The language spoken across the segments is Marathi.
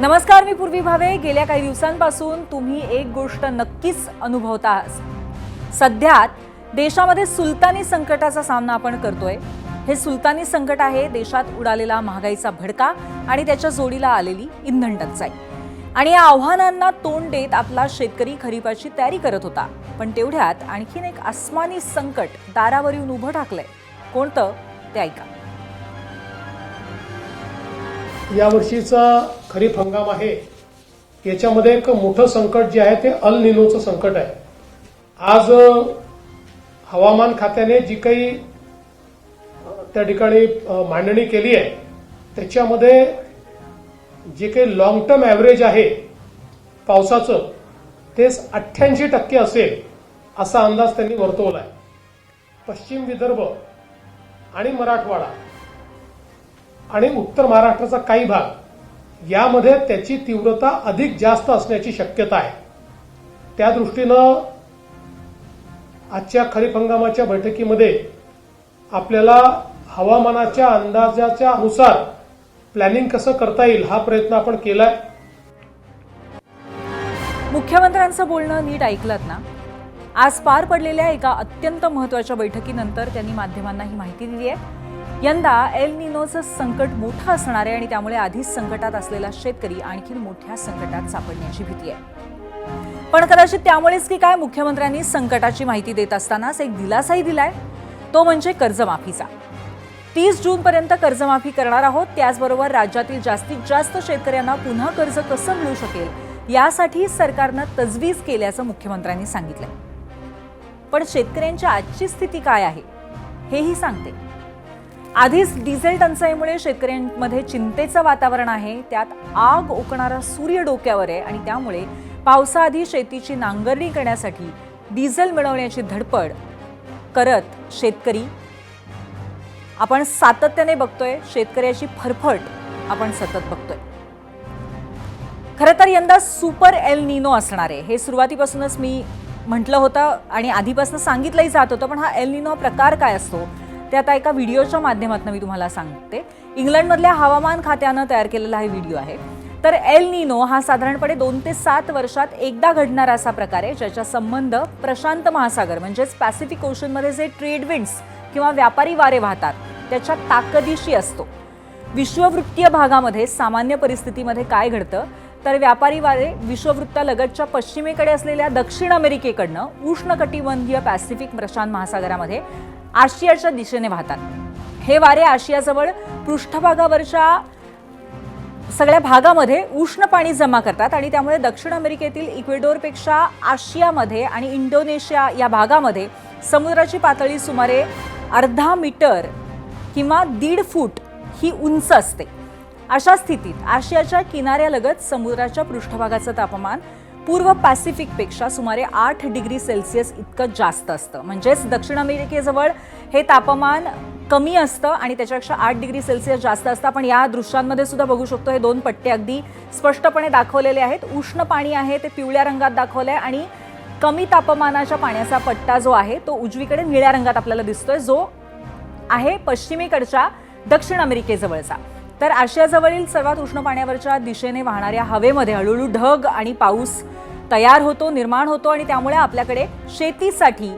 नमस्कार, मी पूर्वी भावे। गेल्या काही दिवसांपासून तुम्ही एक गोष्ट नक्कीच अनुभवता आहात। सध्या देशामध्ये सुलतानी संकटाचा सामना आपण करतोय। हे सुलतानी संकट आहे देशात उडालेला महागाईचा भडका आणि त्याच्या जोडीला आलेली इंधन टंचाई। आणि या आव्हानांना तोंड देत आपला शेतकरी खरीपाची तयारी करत होता, पण तेवढ्यात आणखीन एक आसमानी संकट दारावर येऊन उभं ठाकलंय। कोणतं ते ऐका। या वर्षीचा खरीप हंगाम आहे, याच्यामध्ये एक मोठं संकट जे आहे ते अल निनोचं संकट आहे। आज हवामान खात्याने जी काही त्या ठिकाणी मांडणी केली आहे त्याच्यामध्ये जे काही लॉंग टर्म ॲव्हरेज आहे पावसाचं ते 88% असेल असा अंदाज त्यांनी वर्तवला आहे। पश्चिम विदर्भ आणि मराठवाडा आणि उत्तर महाराष्ट्राचा काही भाग यामध्ये त्याची तीव्रता अधिक जास्त असण्याची शक्यता आहे। त्या दृष्टीनं आजच्या खरीप हंगामाच्या बैठकीमध्ये आपल्याला हवामानाच्या अंदाजाच्या अनुसार प्लॅनिंग कसं करता येईल हा प्रयत्न आपण केलाय। मुख्यमंत्र्यांचं बोलणं नीट ऐकलत ना? आज पार पडलेल्या एका अत्यंत महत्त्वाच्या बैठकीनंतर त्यांनी माध्यमांना ही माहिती दिली आहे। यंदा एल निनोचं संकट मोठं असणार आहे आणि त्यामुळे आधीच संकटात असलेला शेतकरी आणखीन मोठ्या संकटात सापडण्याची भीती आहे। पण कदाचित त्यामुळेच की काय मुख्यमंत्र्यांनी संकटाची माहिती देत असतानाच एक दिलासाही दिलाय, तो म्हणजे कर्जमाफीचा। 30 जूनपर्यंत कर्जमाफी करणार आहोत। त्याचबरोबर राज्यातील जास्तीत जास्त शेतकऱ्यांना पुन्हा कर्ज कसं मिळू शकेल यासाठी सरकारनं तजवीज केल्याचं मुख्यमंत्र्यांनी सांगितलंय। पण शेतकऱ्यांची आजची स्थिती काय आहे हेही सांगते। आधीच डिझेल टंचाईमुळे शेतकऱ्यांमध्ये चिंतेचं वातावरण आहे। त्यात आग ओकणारा सूर्य डोक्यावर आहे आणि त्यामुळे पावसाआधी शेतीची नांगरणी करण्यासाठी डिझेल मिळवण्याची धडपड करत शेतकरी आपण सातत्याने बघतोय। शेतकऱ्याची फरफट आपण सतत बघतोय। खरं तर यंदा सुपर एल निनो असणार आहे हे सुरुवातीपासूनच मी म्हटलं होतं आणि आधीपासून सांगितलंही जात होतं। पण हा एल निनो प्रकार काय असतो ते आता एका व्हिडिओच्या माध्यमातून मी तुम्हाला सांगते। इंग्लंडमधल्या हवामान खात्यानं तयार केलेला हा व्हिडिओ आहे। तर एल निनो हा साधारणपणे 2 ते 7 वर्षात एकदा घडणारा असा प्रकार आहे ज्याचा संबंध प्रशांत महासागर म्हणजेच पॅसिफिक ओशनमध्ये जे ट्रेड विंड्स किंवा व्यापारी वारे वाहतात त्याच्या ताकदीशी असतो। विश्ववृत्तीय भागामध्ये सामान्य परिस्थितीमध्ये काय घडतं तर व्यापारी वारे विश्ववृत्तालगतच्या पश्चिमेकडे असलेल्या दक्षिण अमेरिकेकडनं उष्णकटिबंधीय पॅसिफिक प्रशांत महासागरामध्ये आशियाच्या दिशेने वाहतात। हे वारे आशियाजवळ पृष्ठभागावरच्या सगळ्या भागामध्ये उष्ण पाणी जमा करतात आणि त्यामुळे दक्षिण अमेरिकेतील इक्वेडोरपेक्षा आशियामध्ये आणि इंडोनेशिया या भागामध्ये समुद्राची पातळी सुमारे अर्धा मीटर किंवा 1.5 फूट ही उंच असते। अशा स्थितीत आशियाच्या किनाऱ्यालगत समुद्राच्या पृष्ठभागाचं तापमान पूर्व पॅसिफिकपेक्षा सुमारे 8 डिग्री सेल्सिअस इतकं जास्त असतं। म्हणजेच दक्षिण अमेरिकेजवळ हे तापमान कमी असतं आणि त्याच्यापेक्षा 8 डिग्री सेल्सिअस जास्त असतं। आपण या दृश्यांमध्ये सुद्धा बघू शकतो, हे 2 पट्टे अगदी स्पष्टपणे दाखवलेले आहेत। उष्ण पाणी आहे ते पिवळ्या रंगात दाखवलंय आणि कमी तापमानाच्या पाण्याचा पट्टा जो आहे तो उजवीकडे निळ्या रंगात आपल्याला दिसतोय, जो आहे पश्चिमेकडच्या दक्षिण अमेरिकेजवळचा। तर आशियाजवळील सर्वात उष्ण पाण्यावरच्या दिशेने वाहणाऱ्या हवेमध्ये हळूहळू ढग आणि पाऊस तयार होतो, निर्माण होतो आणि त्यामुळे आपल्याकडे शेतीसाठी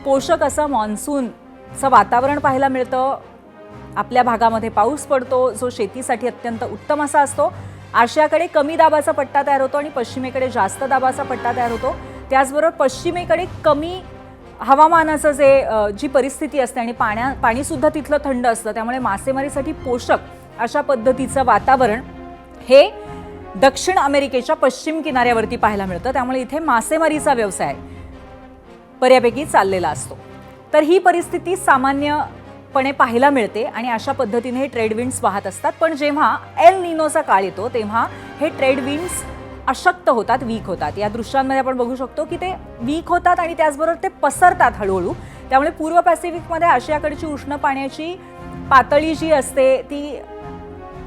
पोषक असं मॉन्सूनचं वातावरण पाहायला मिळतं। आपल्या भागामध्ये पाऊस पडतो जो शेतीसाठी अत्यंत उत्तम असा असतो। आशियाकडे कमी दाबाचा पट्टा तयार होतो आणि पश्चिमेकडे जास्त दाबाचा पट्टा तयार होतो। त्याचबरोबर पश्चिमेकडे कमी हवामानाचं जी परिस्थिती असते आणि पाणी सुद्धा तिथलं थंड असतं, त्यामुळे मासेमारीसाठी पोषक अशा पद्धतीचं वातावरण हे दक्षिण अमेरिकेच्या पश्चिम किनाऱ्यावरती पाहायला मिळतं। त्यामुळे इथे मासेमारीचा व्यवसाय बऱ्यापैकी चाललेला असतो। तर ही परिस्थिती सामान्यपणे पाहायला मिळते आणि अशा पद्धतीने हे ट्रेड विंड्स वाहत असतात। पण जेव्हा एल निनोचा काळ येतो तेव्हा हे ट्रेड विंड्स अशक्त होतात, वीक होतात। या दृश्यांमध्ये आपण बघू शकतो की ते वीक होतात आणि त्याचबरोबर ते पसरतात हळूहळू। त्यामुळे पूर्व पॅसिफिकमध्ये आशियाकडची उष्ण पाण्याची पातळी जी असते ती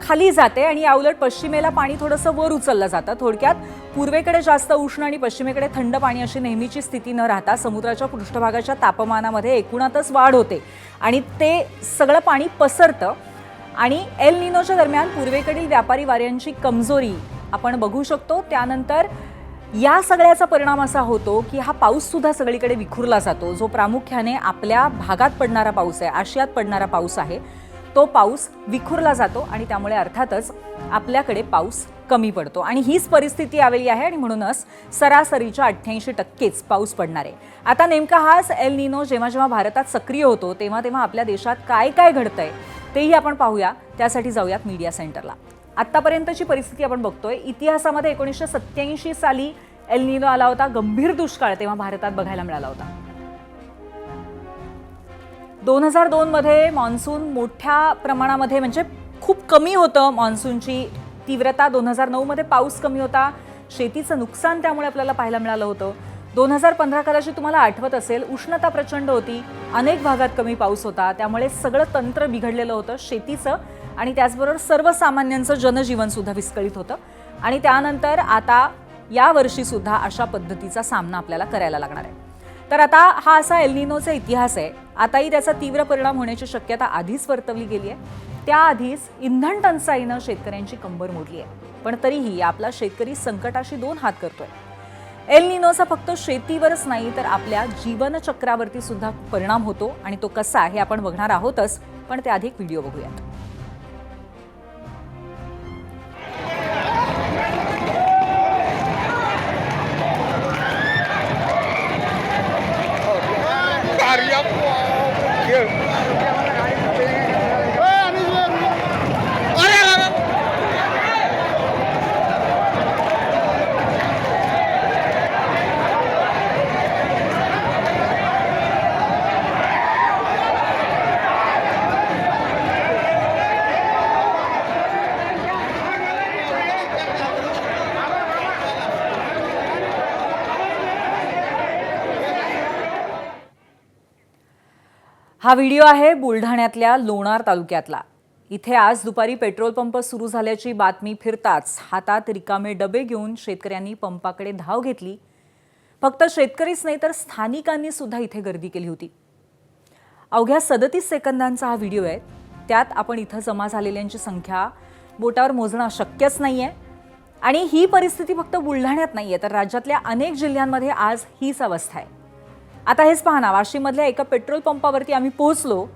खाली जाते आणि याउलट पश्चिमेला पाणी थोडंसं वर उचललं जातं। थोडक्यात पूर्वेकडे जास्त उष्ण आणि पश्चिमेकडे थंड पाणी अशी नेहमीची स्थिती न राहता समुद्राच्या पृष्ठभागाच्या तापमानामध्ये एकूणातच वाढ होते आणि ते सगळं पाणी पसरतं आणि एल निनोच्या दरम्यान पूर्वेकडील व्यापारी वाऱ्यांची कमजोरी आपण बघू शकतो. त्यानंतर या सगळ्याचा परिणाम असा होतो की हा पाऊस सुद्धा सगळीकडे विखुरला जातो. जो प्रामुख्याने आपल्या भागात पडणारा पाऊस आहे, आशियात पडणारा पाऊस आहे, तो पाऊस विखुरला जातो आणि त्यामुळे अर्थातच आपल्याकडे पाऊस कमी पडतो. आणि हीच परिस्थिती यावेळी आहे आणि म्हणूनच सरासरीच्या 88%च पाऊस पडणार आहे. आता नेमका हाच एल निनो जेव्हा जेव्हा भारतात सक्रिय होतो तेव्हा तेव्हा आपल्या देशात काय काय घडतंय तेही आपण पाहूया. त्यासाठी जाऊयात मीडिया सेंटरला. आत्तापर्यंतची परिस्थिती आपण बघतोय. इतिहासामध्ये 1987 साली एल निनो आला होता. गंभीर दुष्काळ तेव्हा भारतात बघायला मिळाला होता. 2002 मध्ये मान्सून मोठ्या प्रमाणामध्ये म्हणजे खूप कमी होतं मान्सूनची तीव्रता. 2009 मध्ये पाऊस कमी होता. शेतीचं नुकसान त्यामुळे आपल्याला पाहायला मिळालं होतं. 2015 कदाचित तुम्हाला आठवत असेल, उष्णता प्रचंड होती, अनेक भागात कमी पाऊस होता, त्यामुळे सगळं तंत्र बिघडलेलं होतं शेतीचं आणि त्याचबरोबर सर्वसामान्यांचं जनजीवन सुद्धा विस्कळीत होतं. आणि त्यानंतर आता या वर्षी सुद्धा अशा पद्धतीचा सामना आपल्याला करायला लागणार आहे. तर आता हा असा एल निनोचा इतिहास आहे. आताही त्याचा तीव्र परिणाम होण्याची शक्यता आधीच वर्तवली गेली आहे. त्याआधीच इंधन टंचाईनं शेतकऱ्यांची कंबर मोडली आहे. पण तरीही आपला शेतकरी संकटाशी 2 हात करतोय. एल निनोचा फक्त शेतीवरच नाही तर आपल्या जीवनचक्रावरती सुद्धा परिणाम होतो आणि तो कसा हे आपण बघणार आहोतच. पण त्याआधी एक व्हिडिओ बघूयात. हा व्हिडिओ आहे बुलढाण्यातल्या लोणार तालुक्यातला. इथे आज दुपारी पेट्रोल पंप सुरू झाल्याची बातमी फिरताच हातात रिकामे डबे घेऊन शेतकऱ्यांनी पंपाकडे धाव घेतली. फक्त शेतकरीच नाही तर स्थानिकांनी सुद्धा इथे गर्दी केली होती. अवघ्या 37 सेकंदांचा हा व्हिडिओ आहे. त्यात आपण इथं जमा झालेल्यांची संख्या बोटावर मोजणं शक्यच नाहीये. आणि ही परिस्थिती फक्त बुलढाण्यात नाहीये तर राज्यातल्या अनेक जिल्ह्यांमध्ये आज हीच अवस्था आहे. आता हेच पहा ना, वाशिममधल्या एका पेट्रोल पंपावरती आम्ही पोहोचलो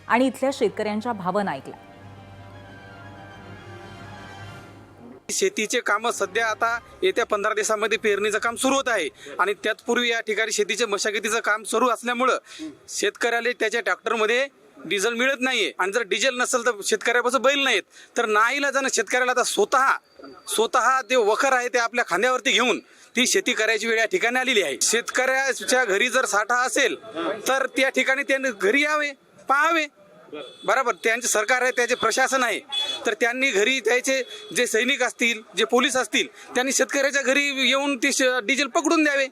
आणि इथल्या शेतकऱ्यांच्या भावना ऐकल्या. शेतीचे काम सध्या आता येत्या 15 दिवसांमध्ये पेरणीचं काम सुरू होत आहे आणि त्यातपूर्वी या ठिकाणी शेतीचे मशागतीचं काम सुरू असल्यामुळं शेतकऱ्याला त्याच्या ट्रॅक्टरमध्ये डिझेल मिळत नाहीये. आणि जर डिझेल नसेल तर शेतकऱ्यापासून बैल नाहीत तर नाईलाजानं शेतकऱ्याला आता स्वतः ते वखर आहे ते आपल्या खांद्यावरती घेऊन ती शेती करायची वेळ या ठिकाणी आलेली आहे. शेतकऱ्याच्या घरी जर साठा असेल तर त्या ठिकाणी त्यांनी घरी यावे, पाहावे. बरोबर, त्यांचे सरकार आहे, त्याचे प्रशासन आहे, तर त्यांनी घरी त्याचे जे सैनिक असतील, जे पोलीस असतील, त्यांनी शेतकऱ्याच्या घरी येऊन ते डिझेल पकडून द्यावे,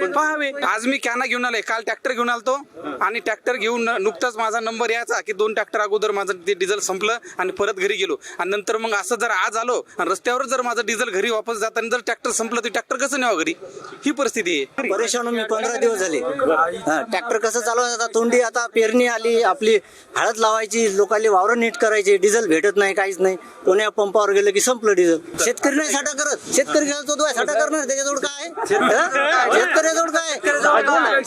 पाहावे. आज मी कॅना घेऊन आलोय, काल ट्रॅक्टर घेऊन आलतो आणि ट्रॅक्टर घेऊन नुकताच माझा नंबर यायचा की 2 ट्रॅक्टर अगोदर माझं ते डिझेल संपलं आणि परत घरी गेलो. आणि नंतर मग असं जर आज आलो आणि रस्त्यावर जर माझं डिझेल घरी वापस जाताना जर ट्रॅक्टर संपलं तर ट्रॅक्टर कसं न्यावं घरी, ही परिस्थिती आहे. परेशान मी 15 दिवस झाले. ट्रॅक्टर कसं चालवायचं, तोंडी आता पेरणी आली, आपली हळद लावायची, लोकांनी वावर नीट करायचे, डिझेल भेटत नाही, काहीच नाही. कोण्या पंपावर गेलं की संपलं डिझेल. शेतकरी नाही साठा करत, शेतकरी तो साठा करणार, त्याच्याजवळ काय शेतकऱ्याजवळ काय,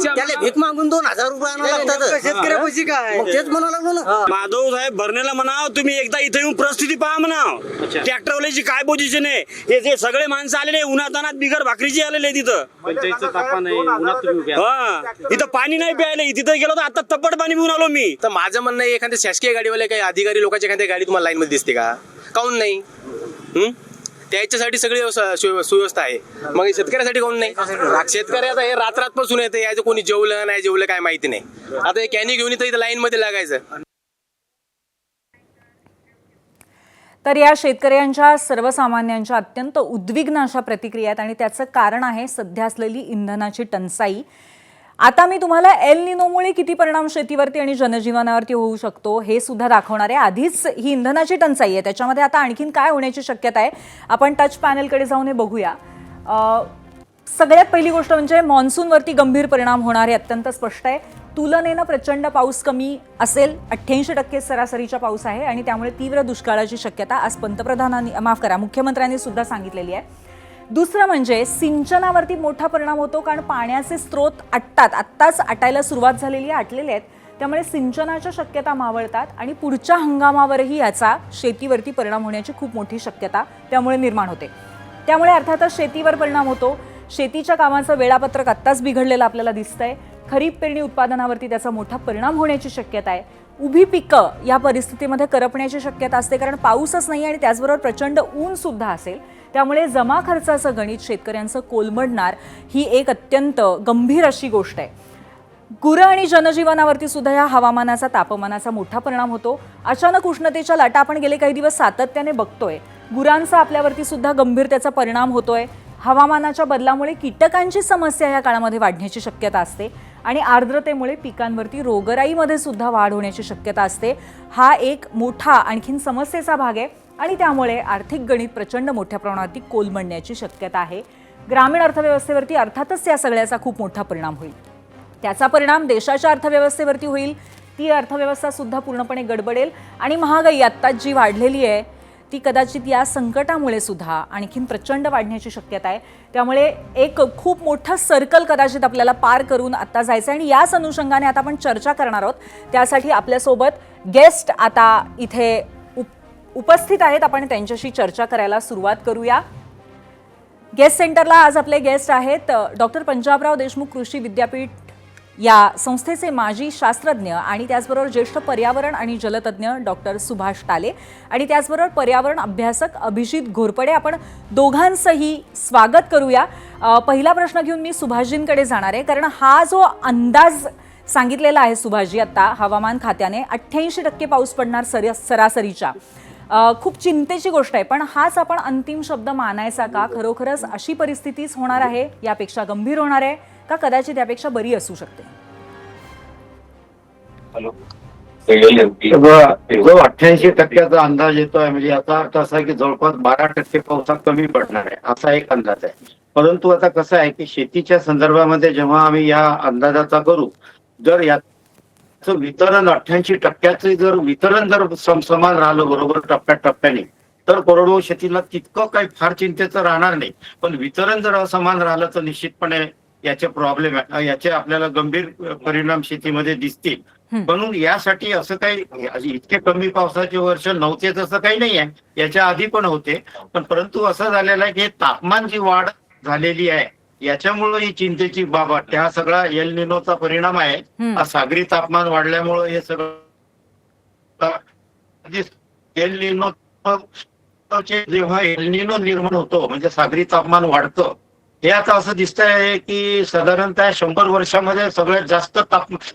त्याला भीक मागून 2000 रुपये आणावं लागतात. शेतकऱ्यापाशी काय, तेच म्हणावं लागलो ना. माधव साहेब भरण्याला म्हणाव, तुम्ही एकदा इथे येऊन परिस्थिती पहा म्हणाव. ट्रॅक्टरवाल्याची काय पोझिशन आहे, हे जे सगळे माणसं आलेले उन्हातानात बिगर भाकरीची आलेले तिथं. इथं पाणी नाही प्यायला, तिथं गेलो तर आता तप्पट पाणी पिऊन आलो मी. तर माझं म्हणणं आहे, एखाद्या शासकीय गाडीवाले काही अधिकारी लोकांच्या एखाद्या गाडी तुम्हाला लाईन मध्ये दिसते का? काऊन नाही? त्याच्यासाठी सगळी सुव्यवस्था आहे, मग शेतकऱ्यासाठी काऊन नाही? शेतकऱ्याचा हे रात्रात पासून येते, याचं कोणी जेवलं नाही जेवलं काय माहिती नाही. आता हे कॅनी घेऊन इथं लाईन मध्ये लागायचं. तर या शेतकऱ्यांच्या सर्वसामान्यांच्या अत्यंत उद्विग्न अशा प्रतिक्रिया आहेत आणि त्याचं कारण आहे सध्या असलेली इंधनाची टंचाई. आता मी तुम्हाला एल निनोमुळे किती परिणाम शेतीवरती आणि जनजीवनावरती होऊ शकतो हे सुद्धा दाखवणार आहे. आधीच ही इंधनाची टंचाई आहे, त्याच्यामध्ये आता आणखीन काय होण्याची शक्यता आहे आपण टच पॅनलकडे जाऊन हे बघूया. सगळ्यात पहिली गोष्ट म्हणजे मान्सूनवरती गंभीर परिणाम होणार हे अत्यंत स्पष्ट आहे. तुलनेनं प्रचंड पाऊस कमी असेल, 88% सरासरीचा पाऊस आहे आणि त्यामुळे तीव्र दुष्काळाची शक्यता आज मुख्यमंत्र्यांनी सुद्धा सांगितलेली आहे. दुसरं म्हणजे सिंचनावरती मोठा परिणाम होतो, कारण पाण्याचे स्रोत आत्ताच आटायला सुरुवात झालेली आहे, आटलेले आहेत. त्यामुळे सिंचनाच्या शक्यता मावळतात आणि पुढच्या हंगामावरही याचा शेतीवरती परिणाम होण्याची खूप मोठी शक्यता त्यामुळे निर्माण होते. त्यामुळे अर्थातच शेतीवर परिणाम होतो. शेतीच्या कामाचं वेळापत्रक आत्ताच बिघडलेलं आपल्याला दिसतंय. खरीप पेरणी उत्पादनावरती त्याचा मोठा परिणाम होण्याची शक्यता आहे. उभी पिकं या परिस्थितीमध्ये करपण्याची शक्यता असते, कारण पाऊसच नाही आणि त्याचबरोबर प्रचंड ऊन सुद्धा असेल. त्यामुळे जमा खर्चाचं गणित शेतकऱ्यांचं कोलमडणार ही एक अत्यंत गंभीर अशी गोष्ट आहे. गुरं आणि जनजीवनावरती सुद्धा या हवामानाचा तापमानाचा मोठा परिणाम होतो. अचानक उष्णतेच्या लाटा आपण गेले काही दिवस सातत्याने बघतोय. गुरांचा आपल्यावरती सुद्धा गंभीर त्याचा परिणाम होतोय. हवामानाच्या बदलामुळे कीटकांची समस्या या काळामध्ये वाढण्याची शक्यता असते आणि आर्द्रतेमुळे पिकांवरती रोगराईमध्ये सुद्धा वाढ होण्याची शक्यता असते. हा एक मोठा आणखीन समस्येचा भाग आहे आणि त्यामुळे आर्थिक गणित प्रचंड मोठ्या प्रमाणात कोलमडण्याची शक्यता आहे. ग्रामीण अर्थव्यवस्थेवरती अर्थातच या सगळ्याचा खूप मोठा परिणाम होईल. त्याचा परिणाम देशाच्या अर्थव्यवस्थेवरती होईल. ती अर्थव्यवस्था सुद्धा पूर्णपणे गडबडेल आणि महागाई आत्ताच जी वाढलेली आहे ती कदाचित या संकटामुळे सुद्धा आणखीन प्रचंड वाढण्याची शक्यता आहे. त्यामुळे एक खूप मोठं सर्कल कदाचित आपल्याला पार करून आता जायचं आहे आणि याच अनुषंगाने आता आपण चर्चा करणार आहोत. त्यासाठी आपल्यासोबत गेस्ट आता इथे उपस्थित आहेत. आपण त्यांच्याशी चर्चा करायला सुरुवात करूया. गेस्ट सेंटरला आज आपले गेस्ट आहेत डॉक्टर पंजाबराव देशमुख कृषी विद्यापीठ या संस्थेचे माजी शास्त्रज्ञ आणि त्याचबरोबर ज्येष्ठ पर्यावरण आणि जलतज्ञ डॉक्टर सुभाष टाले आणि त्याचबरोबर पर्यावरण अभ्यासक अभिजित घोरपडे. आपण दोघांचंही स्वागत करूया. पहिला प्रश्न घेऊन मी सुभाषजींकडे जाणार आहे, कारण हा जो अंदाज सांगितलेला आहे सुभाषजी आता हवामान खात्याने 88% पाऊस पडणार सरासरीच्या, खूप चिंतेची गोष्ट आहे. पण हाच आपण अंतिम शब्द मानायचा का? खरोखरच अशी परिस्थितीच होणार आहे, यापेक्षा गंभीर होणार आहे का कदाचित यापेक्षा बरी असू शकते? जो 88% अंदाज येतोय म्हणजे याचा अर्थ असा की जवळपास 12% पावसात कमी पडणार आहे असा एक अंदाज आहे. परंतु आता कसं आहे की शेतीच्या संदर्भामध्ये जेव्हा आम्ही या अंदाजाचा करू, जर याचं वितरण 88%चे जर वितरण जर समान राहिलं बरोबर टप्प्याटप्प्याने, तर कोरडवाहू शेतीला तितकं काही फार चिंतेचं राहणार नाही. पण वितरण जर असमान राहिलं तर निश्चितपणे याचे प्रॉब्लेम याचे आपल्याला गंभीर परिणाम शेतीमध्ये दिसतील. म्हणून यासाठी असं काही इतके कमी पावसाचे वर्ष नव्हते तसं काही नाही आहे, याच्या आधी पण होते. पण परंतु असं झालेलं आहे की तापमान जी वाढ झालेली आहे याच्यामुळे ही चिंतेची बाब वाटते. हा सगळा एल निनोचा परिणाम आहे. हा सागरी तापमान वाढल्यामुळे हे सगळं एल निनो जेव्हा एल निनो निर्माण होतो म्हणजे सागरी तापमान वाढतं, हे आता असं दिसतंय की साधारणतः 100 वर्षामध्ये सगळ्यात जास्त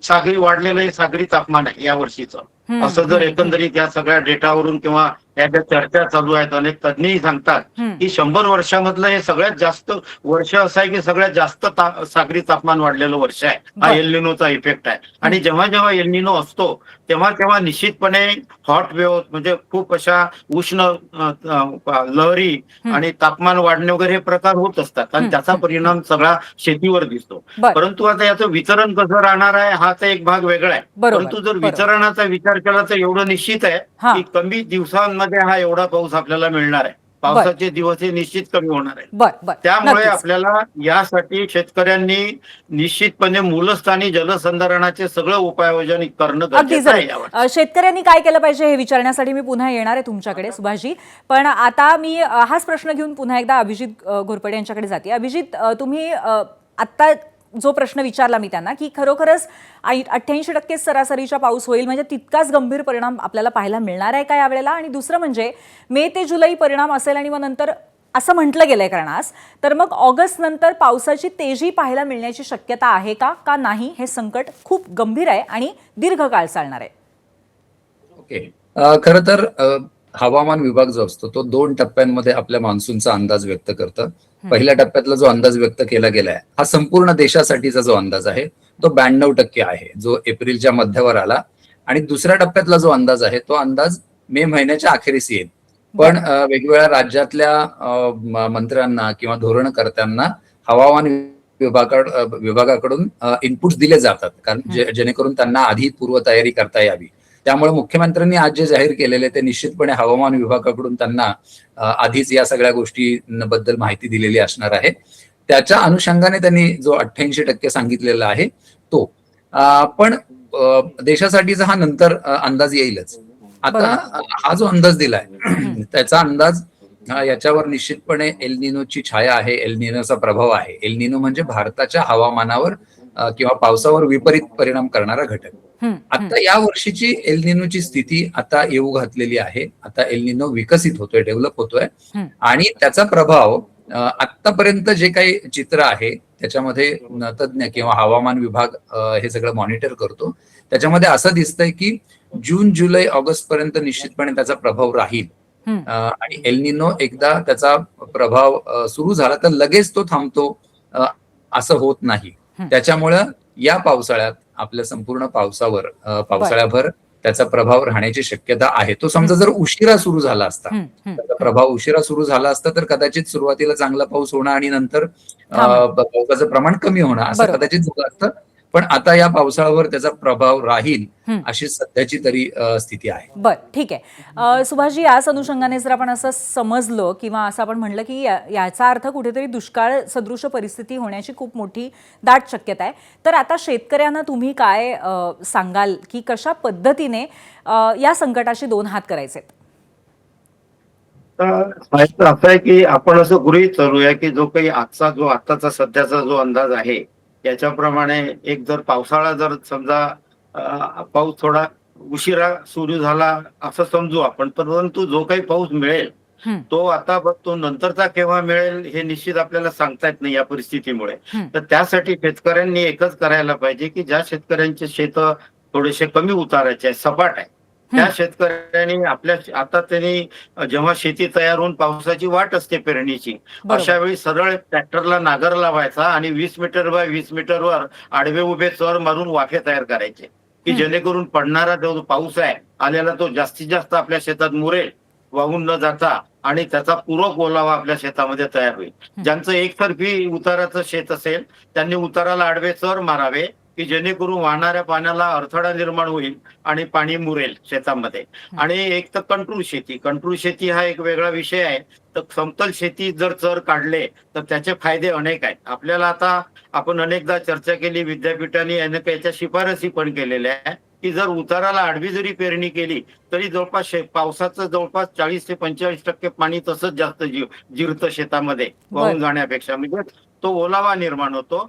सागरी वाढलेलं हे सागरी तापमान आहे या वर्षीचं. असं जर एकंदरीत या सगळ्या डेटावरून किंवा या ज्या चर्चा चालू आहेत, अनेक तज्ञही सांगतात की 100 वर्षामधलं हे सगळ्यात जास्त वर्ष असं आहे की सगळ्यात जास्त सागरी तापमान वाढलेलं वर्ष आहे. हा एल निनोचा इफेक्ट आहे. आणि जेव्हा जेव्हा एल निनो असतो तेव्हा निश्चितपणे हॉट वेव्ह म्हणजे खूप अशा उष्ण लहरी आणि तापमान वाढणे वगैरे हे प्रकार होत असतात आणि त्याचा परिणाम सगळा शेतीवर दिसतो. परंतु आता याचं वितरण कसं राहणार आहे हा तर एक भाग वेगळा आहे. परंतु जर वितरणाचा विचार केला तर एवढं निश्चित आहे की कमी दिवसांमध्ये हा एवढा पाऊस आपल्याला मिळणार आहे. पावसाचे दिवस हे निश्चित कमी होणार आहे. त्यामुळे आपल्याला यासाठी शेतकऱ्यांनी निश्चितपणे मूलस्थानी जलसंधारणाचे सगळं उपाययोजना करणं गरजेचं आहे. शेतकऱ्यांनी काय केलं पाहिजे हे विचारण्यासाठी मी पुन्हा येणार आहे तुमच्याकडे सुभाषजी. पण आता मी हाच प्रश्न घेऊन पुन्हा एकदा अभिजित घोरपडे यांच्याकडे जाते. अभिजित, तुम्ही आता जो प्रश्न विचारला मी त्यांना की खरोखरच 88% सरासरीचा पाऊस होईल म्हणजे तितकाच गंभीर परिणाम आपल्याला पाहायला मिळणार आहे का यावेळेला? आणि दुसरं म्हणजे मे ते जुलै परिणाम असेल आणि मग नंतर असं म्हटलं गेलंय करणास, तर मग ऑगस्ट नंतर पावसाची तेजी पाहायला मिळण्याची शक्यता आहे का नाही? हे संकट खूप गंभीर आहे आणि दीर्घ काळ चालणार आहे. ओके, खरं तर हवामान विभाग जो असतो तो 2 टप्प्यांमध्ये आपल्या मान्सूनचा अंदाज व्यक्त करतं. पहिल्या टप्प्यातला जो अंदाज व्यक्त केला गेलाय हा संपूर्ण देशासाठीचा जो अंदाज आहे तो 92% आहे, जो एप्रिलच्या मध्यावर आला. आणि दुसऱ्या टप्प्यातला जो अंदाज आहे तो अंदाज मे महिन्याच्या अखेरीस येईल. पण वेगवेगळ्या राज्यातल्या मंत्र्यांना किंवा धोरणकर्त्यांना हवामान विभागाकडून इनपुट्स दिले जातात, कारण जेणेकरून त्यांना आधी पूर्वतयारी करता यावी. त्यामुळे मुख्यमंत्र्यांनी आज जे जाहीर केलेले ते निश्चितपणे हवामान विभागाकडून त्यांना आधीच या सगळ्या गोष्टींबद्दल माहिती दिलेली असणार आहे. त्याच्या अनुषंगाने त्यांनी जो 88% सांगितलेला आहे तो, पण देशासाठीचा हा नंतर अंदाज येईलच. आता हा जो अंदाज दिलाय त्याचा अंदाज याच्यावर निश्चितपणे एल निनोची छाया आहे, एल निनोचा प्रभाव आहे. एल निनो म्हणजे भारताच्या हवामानावर किंवा पावसावर विपरीत परिणाम करणारा घटक. आता या वर्षीची एल निनोची स्थिती आता येऊ घातलेली आहे. आता एल निनो विकसित होतोय, डेव्हलप होतोय, आणि त्याचा प्रभाव आतापर्यंत जे काही चित्र आहे त्याच्यामध्ये तज्ञ किंवा हवामान विभाग हे सगळं मॉनिटर करतो. त्याच्यामध्ये असं दिसतंय की जून, जुलै, ऑगस्ट पर्यंत निश्चितपणे त्याचा प्रभाव राहील. आणि एल निनो एकदा त्याचा प्रभाव सुरू झाला तर लगेच तो थांबतो असं होत नाही. त्याच्यामुळं या पावसाळ्यात आपल्या संपूर्ण पावसाळ्याभर त्याचा प्रभाव राहण्याची शक्यता आहे. तो समजा जर उशिरा सुरू झाला असता, त्याचा प्रभाव उशिरा सुरू झाला असता तर कदाचित सुरुवातीला चांगला पाऊस होणं आणि नंतर पावसाचं प्रमाण कमी होणं असं कदाचित झालं असतं. पण आता या पावसाळ्यावर त्याचा प्रभाव राहील अशी सध्याची तरी स्थिती आहे. बर, ठीक आहे. सुभाषजी, याच अनुषंगाने जर आपण असं समजलं किंवा असं आपण म्हणलं की याचा अर्थ कुठेतरी दुष्काळ सदृश परिस्थिती होण्याची खूप मोठी दाट शक्यता आहे, तर आता शेतकऱ्यांना तुम्ही काय सांगाल की कशा पद्धतीने या संकटाशी दोन हात करायचे? असं आहे की आपण असं गृहीत धरूया की जो काही आताचा सध्याचा जो अंदाज आहे याच्याप्रमाणे एक जर पावसाळा जर समजा पाऊस थोडा उशिरा सुरू झाला असं समजू आपण, परंतु जो काही पाऊस मिळेल तो आता तो नंतरचा केव्हा मिळेल हे निश्चित आपल्याला सांगता येत नाही या परिस्थितीमुळे. तर त्यासाठी शेतकऱ्यांनी एकच करायला पाहिजे की ज्या शेतकऱ्यांचे शेत थोडेसे कमी उताराचे आहे, सपाट आहे, त्या शेतकऱ्यांनी आता त्यांनी जेव्हा शेती तयार होऊन पावसाची वाट असते पेरणीची, अशा वेळी सरळ ट्रॅक्टरला नागर लावायचा आणि 20 मीटर बाय 20 मीटरवर आडवे उभे चर मारून वाफे तयार करायचे की जेणेकरून पडणारा जो पाऊस आहे आलेला तो जास्तीत जास्त आपल्या शेतात मुरेल, वाहून न जाता, आणि त्याचा पूरक ओलावा आपल्या शेतामध्ये तयार होईल. ज्यांचं एकतर्फी उताराचं शेत असेल त्यांनी उताराला आडवे चर मारावे की जेणेकरून वाहणाऱ्या पाण्याला अडथळा निर्माण होईल आणि पाणी मुरेल शेतामध्ये. आणि एक तर कंट्रोल शेती हा एक वेगळा विषय आहे. तर समतल शेती जर चर काढले तर त्याचे फायदे अनेक आहेत. आपल्याला आता आपण अनेकदा चर्चा केली, विद्यापीठाने अनेक याच्या शिफारसी पण केलेल्या आहे की जर उताराला आडवी जरी पेरणी केली तरी जवळपास पावसाचं जवळपास 40 ते 45% पाणी तसंच जास्त जिरतं शेतामध्ये वाहून जाण्यापेक्षा, म्हणजे तो ओलावा निर्माण होतो.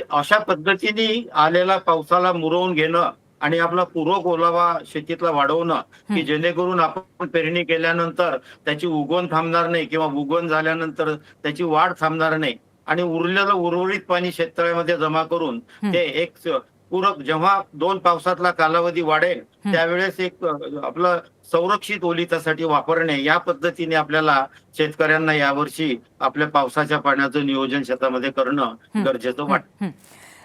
अशा पद्धतीने आलेला पावसाला मुरवून घेणं आणि आपला पूरक ओलावा शेतीतला वाढवणं की जेणेकरून आपण पेरणी केल्यानंतर त्याची उगवण थांबणार नाही किंवा उगवण झाल्यानंतर त्याची वाढ थांबणार नाही, आणि उरलेलं उर्वरित पाणी शेततळ्यामध्ये जमा करून ते एक पूरक जेव्हा 2 पावसातला कालावधी वाढेल त्यावेळेस एक आपलं संरक्षित ओलितासाठी वापरणे, या पद्धतीने आपल्याला शेतकऱ्यांना यावर्षी आपल्या पावसाच्या पाण्याचं नियोजन शेतामध्ये करणं गरजेचं वाटतं.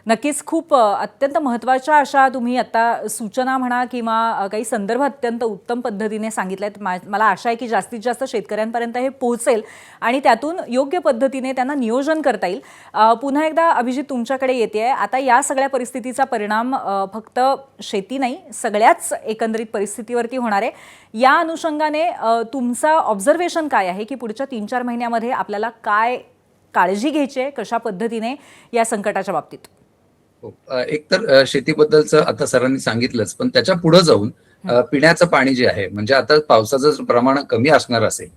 नक्कीच खूप अत्यंत महत्त्वाच्या अशा तुम्ही आता सूचना म्हणा किंवा काही संदर्भ अत्यंत उत्तम पद्धतीने सांगितलेत. मला आशा आहे की जास्तीत जास्त शेतकऱ्यांपर्यंत हे पोहोचेल आणि त्यातून योग्य पद्धतीने त्यांना नियोजन करता येईल. पुन्हा एकदा अभिजित तुमच्याकडे येते आहे. आता या सगळ्या परिस्थितीचा परिणाम फक्त शेती नाही, सगळ्याच एकंदरीत परिस्थितीवरती होणार आहे. या अनुषंगाने तुमचा ऑब्झर्वेशन काय आहे की पुढच्या 3-4 महिन्यामध्ये आपल्याला काय काळजी घ्यायची आहे, कशा पद्धतीने या संकटाच्या बाबतीत? एकतर शेतीबद्दलचं आता सरांनी सांगितलंच, पण त्याच्या पुढे जाऊन पिण्याचं पाणी जे आहे, म्हणजे आता पावसाचं प्रमाण कमी असणार असेल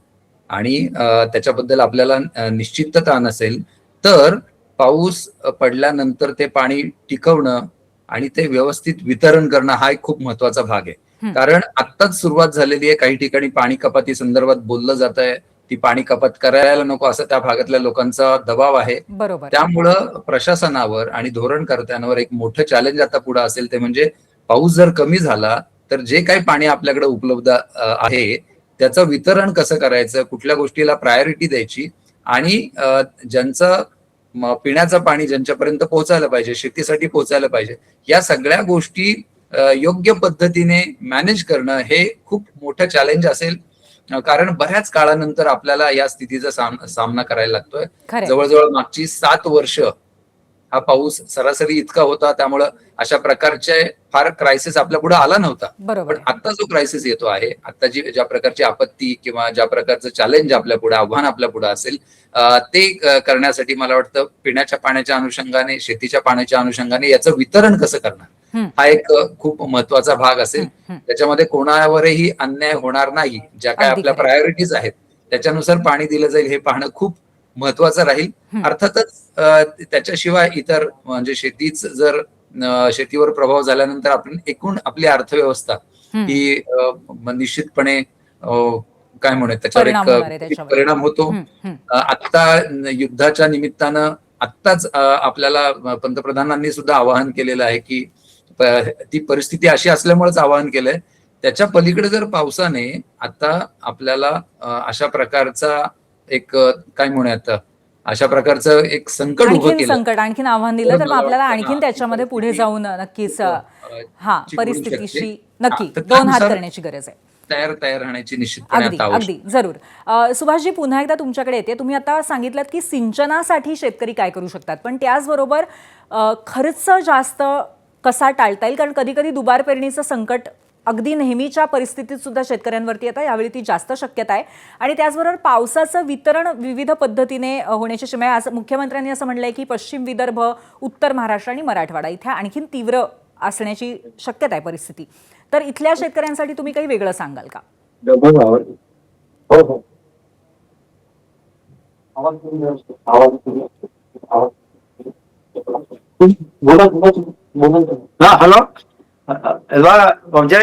आणि त्याच्याबद्दल आपल्याला निश्चितता नसेल तर पाऊस पडल्यानंतर ते पाणी टिकवणं आणि ते व्यवस्थित वितरण करणं हा एक खूप महत्वाचा भाग आहे. कारण आत्ताच सुरुवात झालेली आहे. काही ठिकाणी पाणी कपाती संदर्भात बोललं जात आहे, ती पाणी कपात करायला नको असं त्या भागातल्या लोकांचा दबाव आहे. बरोबर. त्यामुळं प्रशासनावर आणि धोरणकर्त्यांवर एक मोठं चॅलेंज आता पुढे असेल ते म्हणजे पाऊस जर कमी झाला तर जे काही पाणी आपल्याकडे उपलब्ध आहे त्याचं वितरण कसं करायचं, कुठल्या गोष्टीला प्रायोरिटी द्यायची, आणि ज्यांचं पिण्याचं पाणी ज्यांच्यापर्यंत पोहोचायला पाहिजे, शेतीसाठी पोहोचायला पाहिजे, या सगळ्या गोष्टी योग्य पद्धतीने मॅनेज करणं हे खूप मोठं चॅलेंज असेल. कारण बऱ्याच काळानंतर आपल्याला या स्थितीचा सामना करायला लागतोय. जवळजवळ मागची 7 वर्ष हा पाऊस सरासरी इतका होता, त्यामुळं अशा प्रकारचे फार क्रायसिस आपल्या पुढे आला नव्हता. बरोबर पण आता जो क्रायसिस येतो आहे, आता ज्या प्रकारची आपत्ती किंवा ज्या प्रकारचं चॅलेंज आपल्या पुढे, आव्हान आपल्या पुढे असेल, ते करण्यासाठी मला वाटतं पिण्याच्या पाण्याच्या अनुषंगाने, शेतीच्या पाण्याच्या अनुषंगाने याचं वितरण कसं करणार हा एक खूप महत्वाचा भाग असेल. त्याच्यामध्ये कोणावरही अन्याय होणार नाही. ज्या काय अगदी आपल्या खरं. प्रायोरिटीज आहेत त्याच्यानुसार पाणी दिलं जाईल हे पाहणं खूप महत्वाचं राहील. अर्थातच त्याच्याशिवाय इतर म्हणजे शेतीवर प्रभाव झाल्यानंतर आपण एकूण आपली अर्थव्यवस्था ही निश्चितपणे काय म्हणूयात त्याच्यावर परिणाम होणार आहे एक त्याच्यावर. परिणाम होतो. आता युद्धाच्या निमित्तानं आत्ताच आपल्याला पंतप्रधानांनी सुद्धा आवाहन केलेलं आहे की ती परिस्थिती अशी असल्यामुळेच आवाहन केलंय. त्याच्या पलीकडे जर पावसाने आता आपल्याला अशा प्रकारचा एक काय म्हणूयात अशा प्रकारचं एक संकट उभं आणखीन केलं, संकट, आणखीन आव्हान दिलं तर मग मला आपल्याला वाटतं आणखीन ना, त्याच्यामध्ये पुढे जाऊन नक्कीच परिस्थितीशी नक्की तर दोन हात त्यानुसार करण्याची गरज आहे. तयार राहण्याची निश्चितपणे अगदी आता आवश्यक. अगदी जरूर. सुभाषजी, पुन्हा एकदा तुमच्याकडे येते. तुम्ही आता सांगितलं की सिंचनासाठी शेतकरी काय करू शकतात, पण त्याचबरोबर खर्च जास्त कसा टाळता येईल, कारण कधी कधी दुबार पेरणीचं संकट अगदी नेहमीच्या परिस्थितीत सुद्धा शेतकऱ्यांवरती येतं, यावेळी ती जास्त शक्यता आहे. आणि त्याचबरोबर पावसाचं वितरण विविध पद्धतीने होण्याची शक्यता आहे. असं मुख्यमंत्र्यांनी असं म्हटलंय की पश्चिम विदर्भ, उत्तर महाराष्ट्र आणि मराठवाडा इथे आणखीन तीव्र असण्याची शक्यता आहे परिस्थिती. तर इथल्या शेतकऱ्यांसाठी तुम्ही काही वेगळं सांगाल का? हॅलो. म्हणजे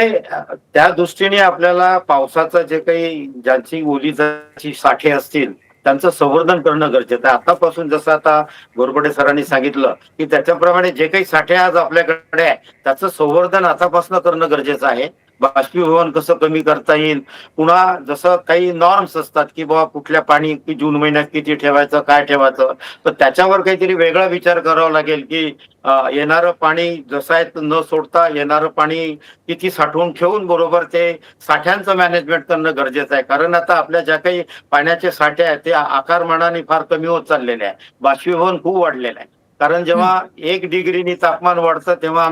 त्या दृष्टीने आपल्याला पावसाचं जे काही ज्यांची ओलीची साठे असतील त्यांचं संवर्धन करणं गरजेचं आहे. आतापासून जसं आता गोरपडे सरांनी सांगितलं की त्याच्याप्रमाणे जे काही साठे आज आपल्याकडे आहे त्याचं संवर्धन आतापासून करणं गरजेचं आहे. बाष्पीभवन कसं कमी करता येईल, पुन्हा जसं काही नॉर्म्स असतात की बाबा कुठल्या पाणी की जून महिन्यात किती ठेवायचं, काय ठेवायचं, तर त्याच्यावर काहीतरी वेगळा विचार करावा लागेल की येणारं पाणी जसं आहे न सोडता येणारं पाणी किती साठवून ठेवून बरोबर ते साठ्यांचं मॅनेजमेंट करणं गरजेचं आहे. कारण आता आपल्या ज्या काही पाण्याचे साठे आहेत ते आकारमानाने फार कमी होत चाललेले आहे. बाष्पीभवन खूप वाढलेलं आहे. कारण जेव्हा 1 डिग्रीनी तापमान वाढतं तेव्हा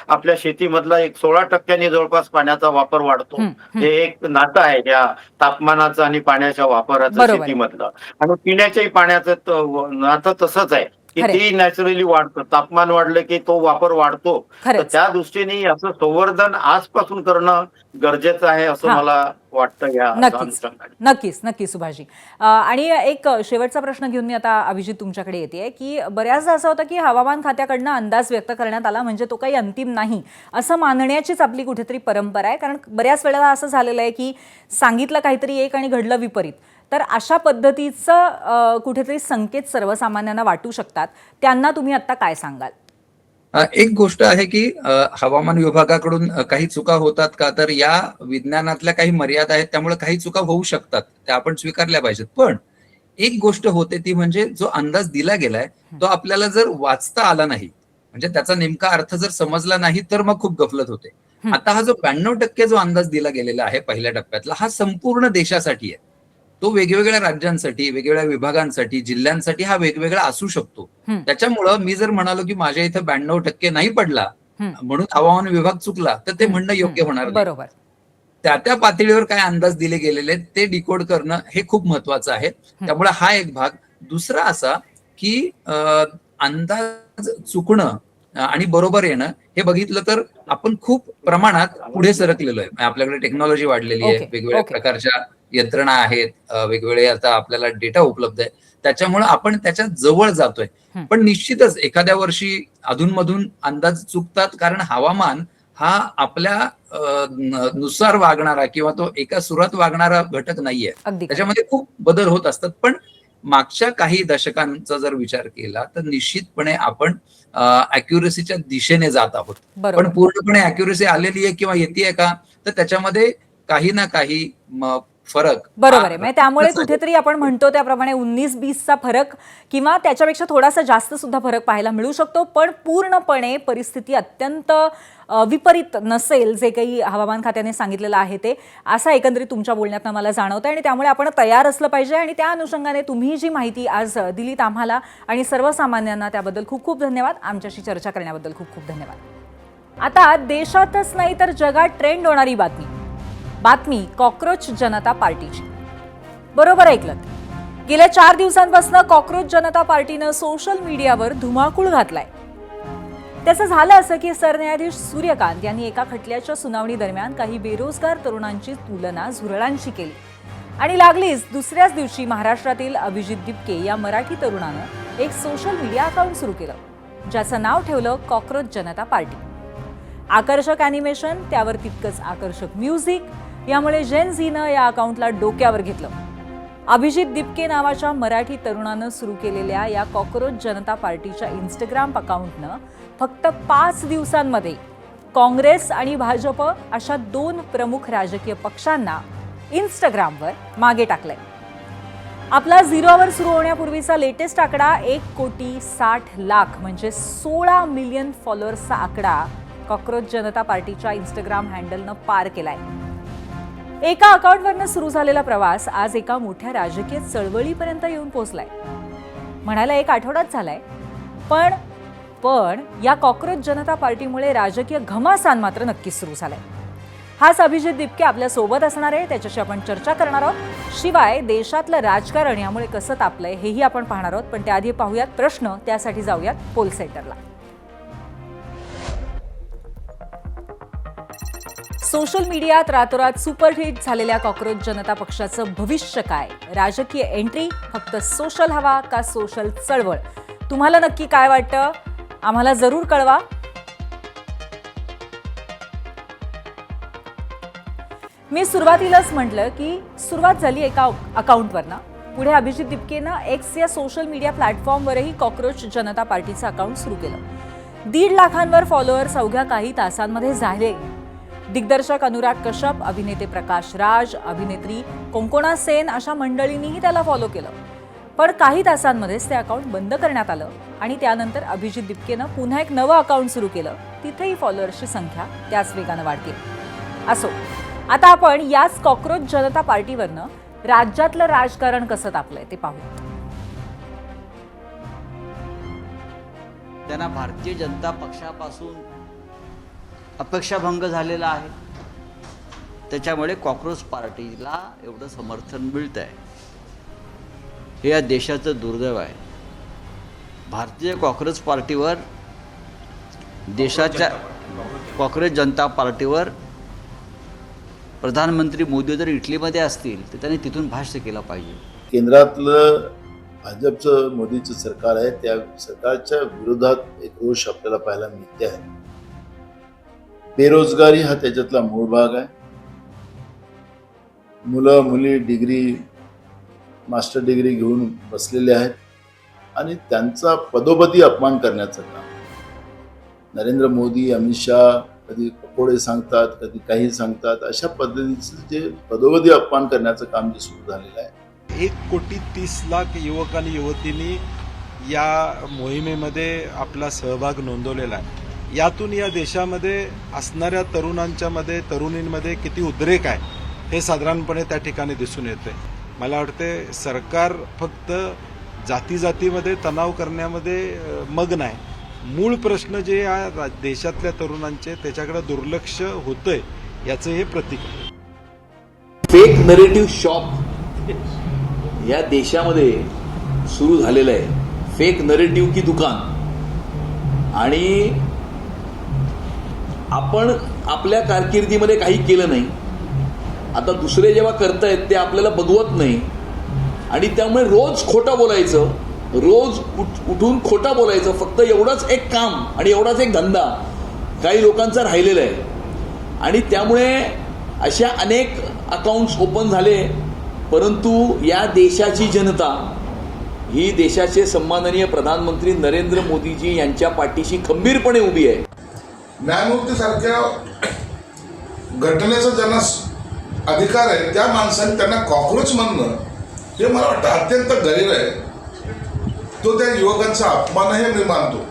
आपल्या शेतीमधला 16% जवळपास पाण्याचा वापर वाढतो. हे एक नातं आहे या तापमानाचं आणि पाण्याच्या वापराचं शेतीमधलं. आणि पिण्याच्याही पाण्याचं नातं तसंच आहे की ते नॅचरली वाढतं. तापमान वाढलं की तो वापर वाढतो. तर त्या दृष्टीने याचं संवर्धन आजपासून करणं गरजेचं आहे असं मला वाटतं. या नक्कीच सुभाषजी. आणि एक शेवटचा प्रश्न घेऊन मी आता अभिजित तुमच्याकडे येते की बऱ्याचदा असं होतं की हवामान खात्याकडनं अंदाज व्यक्त करण्यात आला म्हणजे तो काही अंतिम नाही असं मानण्याचीच आपली कुठेतरी परंपरा आहे. कारण बऱ्याच वेळेला असं झालेलं आहे की सांगितलं काहीतरी एक आणि घडलं विपरीत. तर अशा पद्धतीचं कुठेतरी संकेत सर्वसामान्यांना वाटू शकतात, त्यांना तुम्ही आता काय सांगाल? एक गोष्ट आहे की हवामान विभागाकडून काही चुका होतात का, तर या विज्ञानातल्या काही मर्यादा आहेत, त्यामुळे काही चुका होऊ शकतात, त्या आपण स्वीकारल्या पाहिजेत. पण एक गोष्ट होते ती म्हणजे जो अंदाज दिला गेलाय तो आपल्याला जर वाचता आला नाही, म्हणजे त्याचा नेमका अर्थ जर समजला नाही तर मग खूप गफलत होते. आता हा जो 92% जो अंदाज दिला गेलेला आहे पहिल्या टप्प्यातला, हा संपूर्ण देशासाठी आहे. तो वेगवेगळ्या राज्यांसाठी, वेगवेगळ्या विभागांसाठी, जिल्ह्यांसाठी हा वेगवेगळा असू शकतो. त्याच्यामुळं मी जर म्हणालो की माझ्या इथं 92% नाही पडला म्हणून हवामान विभाग चुकला, तर ते म्हणणं योग्य होणार नाही. बरोबर. त्या पातळीवर काय अंदाज दिले गेलेले ते डिकोड करणं हे खूप महत्वाचं आहे. त्यामुळे हा एक भाग. दुसरा असा की अंदाज चुकणं आणि बरोबर येणं हे बघितलं तर आपण खूप प्रमाणात पुढे सरकलेलो आहे. आपल्याकडे टेक्नॉलॉजी वाढलेली आहे, वेगवेगळ्या प्रकारच्या यंत्रणा आहेत, वेगवेगळे आता आपल्याला डेटा उपलब्ध आहे, त्याच्यामुळे आपण त्याच्या जवळ जातोय. पण निश्चितच एखाद्या वर्षी अधूनमधून अंदाज चुकतात, कारण हवामान हा आपल्या नुसार वागणारा किंवा तो एका सुरात वागणारा घटक नाहीये. त्याच्यामध्ये खूप बदल होत असतात. पण मागच्या काही दशकांचा जर विचार केला तर निश्चितपणे आपण अॅक्युरेसीच्या दिशेने जात आहोत. पण पूर्णपणे अॅक्युरेसी आलेली आहे किंवा येते का, तर त्याच्यामध्ये काही ना काही फरक बरोबर आहे. म्हणजे त्यामुळे कुठेतरी आपण म्हणतो त्याप्रमाणे 19-20चा फरक किंवा त्याच्यापेक्षा थोडासा जास्त सुद्धा फरक पाहायला मिळू शकतो, पण पूर्णपणे परिस्थिती अत्यंत विपरीत नसेल जे काही हवामान खात्याने सांगितलेलं आहे ते, असा एकंदरीत तुमच्या बोलण्यातनं मला जाणवतं. आणि त्यामुळे आपण तयार असलं पाहिजे. आणि त्या अनुषंगाने तुम्ही जी माहिती आज दिलीत आम्हाला आणि सर्वसामान्यांना, त्याबद्दल खूप खूप धन्यवाद. आमच्याशी चर्चा करण्याबद्दल खूप खूप धन्यवाद. आता देशातच नाही तर जगात ट्रेंड होणारी बातमी कॉक्रोच जनता पार्टीची. बरोबर ऐकलं. गेल्या 4 दिवसांपासून कॉक्रोच जनता पार्टीनं सोशल मीडियावर धुमाकूळ घातलाय. त्याचं झालं असं की सरन्यायाधीश सूर्यकांत यांनी एका खटल्याच्या सुनावणी दरम्यान काही बेरोजगार तरुणांची तुलना झुरळांशी केली आणि लागलीच दुसऱ्याच दिवशी महाराष्ट्रातील अभिजित दिपके या मराठी तरुणानं एक सोशल मीडिया अकाउंट सुरू केलं, ज्याचं नाव ठेवलं कॉक्रोच जनता पार्टी. आकर्षक अॅनिमेशन, त्यावर तितकंच आकर्षक म्युझिक, यामुळे जेन झीनं या अकाउंटला डोक्यावर घेतलं. अभिजित दिपके नावाच्या मराठी तरुणानं सुरू केलेल्या या कॉक्रोच जनता पार्टीच्या इंस्टाग्राम अकाउंटनं फक्त 5 दिवसांमध्ये काँग्रेस आणि भाजप अशा 2 प्रमुख राजकीय पक्षांना इंस्टाग्रामवर मागे टाकलंय. आपला झिरोवर सुरू होण्यापूर्वीचा लेटेस्ट आकडा 1,60,00,000 म्हणजे 16 मिलियन फॉलोअर्सचा आकडा कॉक्रोच जनता पार्टीच्या इंस्टाग्राम हँडलनं पार केलाय. एका अकाउंटवरनं सुरू झालेला प्रवास आज एका मोठ्या राजकीय चळवळीपर्यंत येऊन पोहोचलाय. म्हणायला 1 आठवडाच झालाय, पण या कॉक्रोच जनता पार्टीमुळे राजकीय घमासान मात्र नक्कीच सुरू झालाय. हाच अभिजित दिपके आपल्या सोबत असणार आहे, त्याच्याशी आपण चर्चा करणार आहोत. शिवाय देशातलं राजकारण यामुळे कसं तापलंय हेही आपण पाहणार आहोत. पण त्याआधी पाहूयात प्रश्न, त्यासाठी जाऊयात पोल सेंटरला. सोशल मीडियात रातोरात सुपरहिट झालेल्या कॉक्रोच जनता पक्षाचं भविष्य काय? राजकीय एंट्री, फक्त सोशल हवा का सोशल चळवळ? तुम्हाला नक्की काय वाटतं? आम्हाला जरूर कळवा. मी सुरुवातीलाच म्हटलं की सुरुवात झाली एका अकाउंटवरनं, पुढे अभिजित दिपकेनं एक्स या सोशल मीडिया प्लॅटफॉर्मवरही कॉक्रोच जनता पार्टीचं अकाउंट सुरू केलं. 1.5 लाखांवर फॉलोअर्स अवघ्या काही तासांमध्ये झाले. दिग्दर्शक अनुराग कश्यप, अभिनेते प्रकाश राज, अभिनेत्री कोंकोणा सेन अशा मंडळींनीही त्याला फॉलो केलं. पण काही तासांमध्येच ते अकाउंट बंद करण्यात आलं आणि त्यानंतर अभिजित दिपकेनं पुन्हा एक नवं अकाउंट सुरू केलं. तिथेही फॉलोअर्सची संख्या त्याच वेगानं वाढते. असो, आता आपण याच कॉक्रोच जनता पार्टीवरनं राज्यातलं राजकारण कसं तापलंय ते पाहू. त्यांना भारतीय जनता पक्षापासून अपेक्षाभंग झालेला आहे, त्याच्यामुळे कॉक्रोच पार्टीला एवढं समर्थन मिळत आहे. हे या देशाचं दुर्दैव आहे. भारतीय कॉक्रोच पार्टीवर, देशाच्या कॉक्रोच जनता पार्टीवर प्रधानमंत्री मोदी जर इटलीमध्ये असतील तर त्यांनी तिथून भाष्य केलं पाहिजे. केंद्रातलं भाजपचं मोदीचं सरकार आहे, त्या सरकारच्या विरोधात एक रोष आपल्याला पाहायला मिळते आहे. बेरोजगारी हा त्याच्यातला मूळ भाग आहे. मुलं मुली डिग्री, मास्टर डिग्री घेऊन बसलेले आहेत आणि त्यांचा पदोपदी अपमान करण्याचं काम नरेंद्र मोदी, अमित शहा कधी पकोडे सांगतात, कधी काही सांगतात. अशा पद्धतीचं जे पदोपदी अपमान करण्याचं काम जे सुरू झालेलं आहे. 1,30,00,000 युवक आणि युवतींनी या मोहिमेमध्ये आपला सहभाग नोंदवलेला आहे. यातून या देशामध्ये असणाऱ्या तरुणांच्यामध्ये, तरुणींमध्ये किती उद्रेक आहे हे साधारणपणे त्या ठिकाणी दिसून येते. मला वाटते सरकार फक्त जातीमध्ये तणाव करण्यामध्ये मग्न आहे. मूळ प्रश्न जे या देशातल्या तरुणांचे त्याच्याकडे दुर्लक्ष होतंय याचं हे प्रतीक आहे. फेक नरेटिव्ह शॉप या देशामध्ये सुरू झालेलं आहे. फेक नरेटिव्ह की दुकान. आणि आपण आपल्या कारकिर्दीमध्ये काही केलं नाही, आता दुसरे जेव्हा करतायत ते आपल्याला बघवत नाही आणि त्यामुळे रोज खोटं बोलायचं, रोज उठून खोटं बोलायचं. फक्त एवढंच एक काम आणि एवढाच एक धंदा काही लोकांचा राहिलेला आहे. आणि त्यामुळे अशा अनेक अकाउंट्स ओपन झाले. परंतु या देशाची जनता ही देशाचे सन्माननीय प्रधानमंत्री नरेंद्र मोदीजी यांच्या पाठीशी खंबीरपणे उभी आहे. न्यायमूर्तीसारख्या घटनेचं ज्यांना अधिकार आहे त्या माणसाने त्यांना कॉक्रोच म्हणणं हे मला वाटतं अत्यंत गैर आहे. तो त्या युवकांचा अपमान आहे मी मानतो.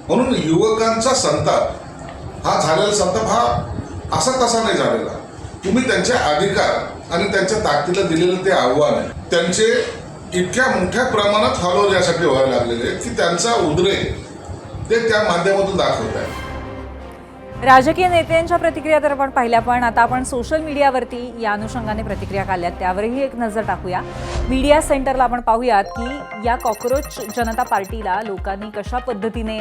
म्हणून युवकांचा संताप हा झालेला संताप हा असा तसा नाही झालेला. तुम्ही त्यांचे अधिकार आणि त्यांच्या ताकदीला दिलेलं ते आव्हान आहे. त्यांचे इतक्या मोठ्या प्रमाणात फॉलोअर यासाठी व्हायला लागलेले आहेत की त्यांचा उद्रेक ते त्या माध्यमातून दाखवत आहे. राजकीय नेत्यांच्या प्रतिक्रिया तर आपण पाहिल्या, पण आता आपण सोशल मीडियावरती या अनुषंगाने प्रतिक्रिया काढल्यात त्यावरही एक नजर टाकूया. मीडिया सेंटरला आपण पाहूयात की या कॉक्रोच जनता पार्टीला लोकांनी कशा पद्धतीने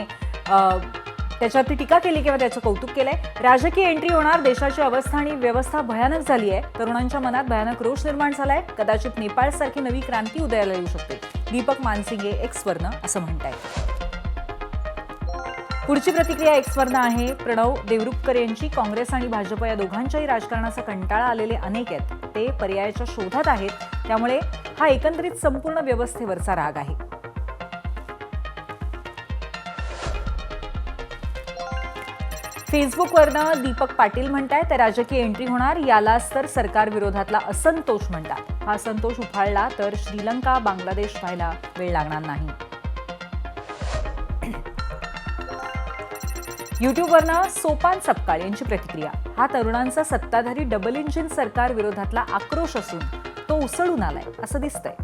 त्याच्यावरती टीका केली किंवा त्याचं कौतुक केलंय. राजकीय एंट्री होणार, देशाची अवस्था आणि व्यवस्था भयानक झाली आहे, तरुणांच्या मनात भयानक रोष निर्माण झालाय, कदाचित नेपाळसारखी नवी क्रांती उदयाला येऊ शकते, दीपक मानसिंगे एक्सवरनं असं म्हणतायत. पुढची प्रतिक्रिया एक्सवरनं आहे. प्रणव देवरुखकर यांची. काँग्रेस आणि भाजप या दोघांच्याही राजकारणाचा कंटाळा आलेले अनेक आहेत, ते पर्यायाच्या शोधात आहेत, त्यामुळे हा एकंदरीत संपूर्ण व्यवस्थेवरचा राग आहे. फेसबुकवरनं दीपक पाटील म्हणतायत राजकीय एंट्री होणार, यालाच तर सरकार विरोधातला असंतोष म्हणतात. हा असंतोष उफाळला तर श्रीलंका बांगलादेश व्हायला वेळ लागणार नाही. युट्यूबवरनं सोपान सपकाळ यांची प्रतिक्रिया. हा तरुणांचा सत्ताधारी डबल इंजिन सरकार विरोधातला आक्रोश असून तो उसळून आलाय असं दिसतंय.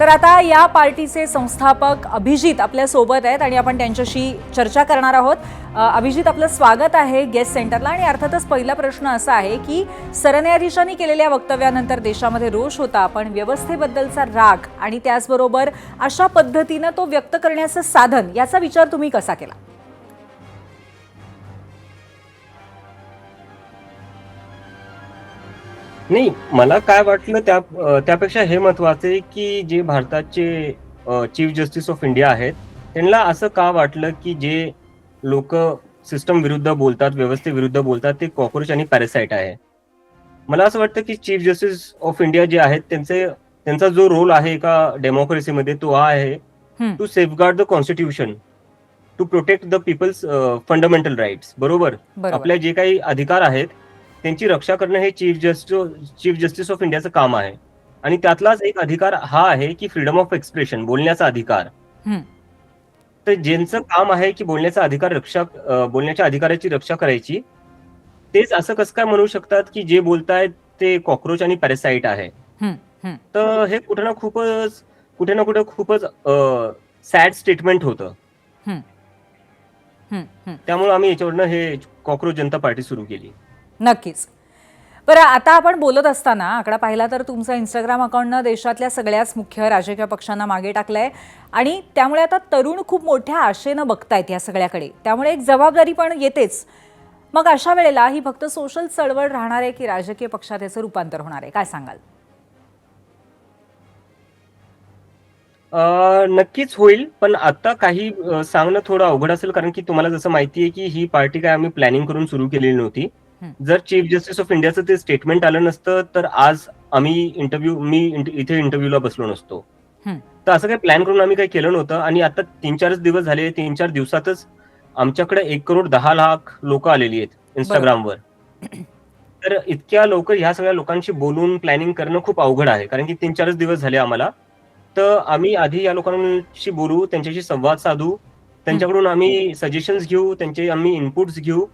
तर आता या पार्टीचे संस्थापक अभिजित आपल्या सोबत आहेत आणि आपण त्यांच्याशी चर्चा करणार आहोत. अभिजित, आपलं स्वागत आहे गेस्ट सेंटरला. आणि अर्थातच पहिला प्रश्न असा आहे की सरन्यायाधीशांनी केलेल्या वक्तव्यानंतर देशामध्ये रोष होता, पण व्यवस्थेबद्दलचा राग आणि त्याचबरोबर अशा पद्धतीनं तो व्यक्त करण्याचं साधन, याचा विचार तुम्ही कसा केला? नाही, मला काय वाटलं त्यापेक्षा हे महत्वाचं आहे की जे भारताचे चीफ जस्टिस ऑफ इंडिया आहेत त्यांना असं का वाटलं की जे लोक सिस्टम विरुद्ध बोलतात, व्यवस्थेविरुद्ध बोलतात, ते कॉक्रोच आणि पॅरासाइट आहे. मला असं वाटतं की चीफ जस्टिस ऑफ इंडिया जे आहेत त्यांचा जो रोल आहे एका डेमोक्रेसीमध्ये तो हा आहे to safeguard the constitution, to protect the people's fundamental rights. बरोबर, आपल्या जे काही अधिकार आहेत त्यांची रक्षा करणं हे चीफ जस्टिस ऑफ इंडियाचं काम आहे. आणि त्यातलाच एक अधिकार हा आहे की फ्रीडम ऑफ एक्सप्रेशन, बोलण्याचा अधिकार. तर ज्यांचं काम आहे की बोलण्याचा अधिकार बोलण्याच्या अधिकाराची रक्षा करायची, तेच असं कसं काय म्हणू शकतात की जे बोलतायत ते कॉक्रोच आणि पॅरासाइट आहे. तर हे कुठे ना कुठे खूपच सॅड स्टेटमेंट होतं. त्यामुळे आम्ही याच्यावरनं हे कॉक्रोच जनता पार्टी सुरू केली. नक्कीच. बरं, आता आपण बोलत असताना आकडा पाहिला तर तुमचा इंस्टाग्राम अकाउंटनं देशातल्या सगळ्याच मुख्य राजकीय पक्षांना मागे टाकलंय आणि त्यामुळे आता तरुण खूप मोठ्या आशेनं बघतायत या सगळ्याकडे, त्यामुळे एक जबाबदारी पण येतेच. मग अशा वेळेला ही फक्त सोशल चळवळ राहणार आहे की राजकीय पक्षात याचं रूपांतर होणार आहे, काय सांगाल? नक्कीच होईल, पण आता काही सांगणं थोडं अवघड असेल, कारण की तुम्हाला जसं माहिती आहे की ही पार्टी काय आम्ही प्लॅनिंग करून सुरू केलेली नव्हती. जर चीफ जस्टिस ऑफ इंडियाचं ते स्टेटमेंट आलं नसतं तर आज मी इथे इंटरव्ह्यूला बसलो नसतो. तर असं काही प्लॅन करून आम्ही काही केलं नव्हतं. आणि आता 3-4 दिवस झाले, 3-4 दिवसातच आमच्याकडे 1,10,00,000 लोक आलेली आहेत इंस्टाग्रामवर. तर इतक्या लवकर ह्या सगळ्या लोकांशी बोलून प्लॅनिंग करणं खूप अवघड आहे, कारण की 3-4 दिवस झाले आम्हाला. तर आम्ही आधी या लोकांशी बोलू, त्यांच्याशी संवाद साधू, त्यांच्याकडून आम्ही सजेशन्स घेऊ, त्यांचे आम्ही इनपुट्स घेऊ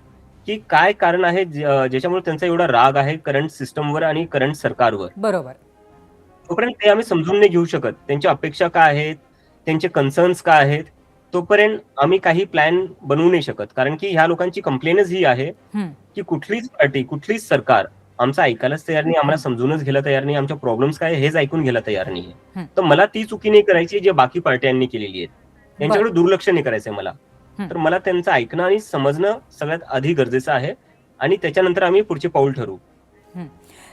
की काय कारण आहे ज्याच्यामुळे त्यांचा एवढा राग आहे करंट सिस्टमवर आणि करंट सरकारवर. बरोबर. तोपर्यंत ते आम्ही समजून नाही घेऊ शकत, त्यांच्या अपेक्षा काय आहेत, त्यांचे कन्सर्न्स काय आहेत, तोपर्यंत आम्ही काही प्लॅन बनवू नाही शकत. कारण की ह्या लोकांची कंप्लेनच ही आहे की कुठलीच पार्टी, कुठलीच सरकार आमचं ऐकायलाच तयार नाही, आम्हाला समजूनच घ्यायला तयार नाही, आमच्या प्रॉब्लेम्स काय हेच ऐकून घ्यायला तयार नाहीये. तर मला ती चुकी नाही करायची जे बाकी पार्ट्यांनी केलेली आहेत, त्यांच्याकडे दुर्लक्ष नाही करायचंय मला. तर मला त्यांचं ऐकणं आणि समजणं सगळ्यात आधी गरजेचं आहे आणि त्याच्यानंतर आम्ही पुढचे पाऊल ठरवू.